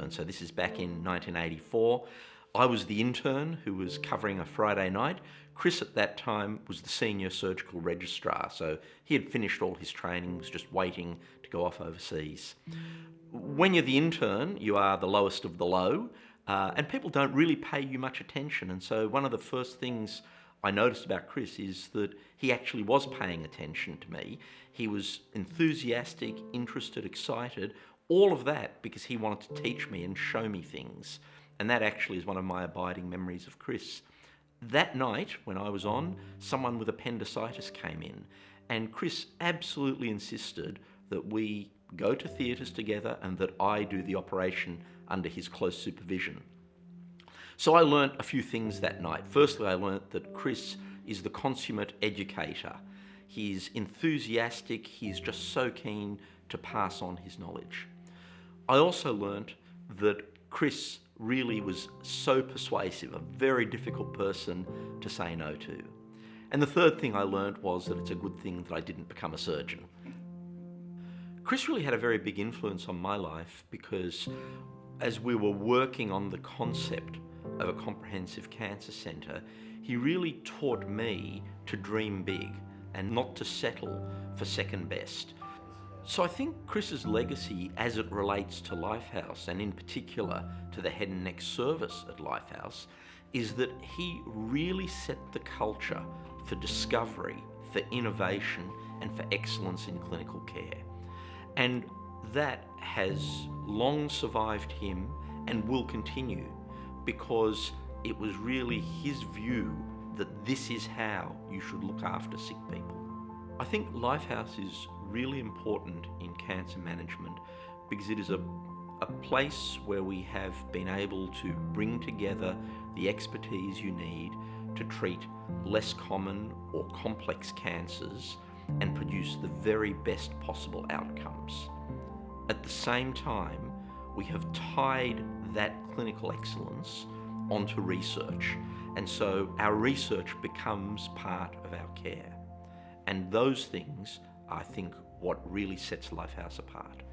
So this is back in 1984. I was the intern who was covering a Friday night. Chris at that time was the senior surgical registrar, so he had finished all his training, was just waiting to go off overseas. When you're the intern, you are the lowest of the low, and people don't really pay you much attention. And so one of the first things I noticed about Chris is that he actually was paying attention to me. He was enthusiastic, interested, excited, all of that because he wanted to teach me and show me things. And that actually is one of my abiding memories of Chris. That night, when I was on, someone with appendicitis came in, and Chris absolutely insisted that we go to theatres together and that I do the operation under his close supervision. So I learnt a few things that night. Firstly, I learnt that Chris is the consummate educator. He's enthusiastic, he's just so keen to pass on his knowledge. I also learnt that Chris really was so persuasive, a very difficult person to say no to. And the third thing I learnt was that it's a good thing that I didn't become a surgeon. Chris really had a very big influence on my life because as we were working on the concept of a comprehensive cancer centre, he really taught me to dream big and not to settle for second best. So I think Chris's legacy as it relates to Lifehouse, and in particular to the head and neck service at Lifehouse, is that he really set the culture for discovery, for innovation, and for excellence in clinical care. And that has long survived him and will continue because it was really his view that this is how you should look after sick people. I think Lifehouse is really important in cancer management because it is a place where we have been able to bring together the expertise you need to treat less common or complex cancers and produce the very best possible outcomes. At the same time, we have tied that clinical excellence onto research, and so our research becomes part of our care. And those things, I think, what really sets Lifehouse apart.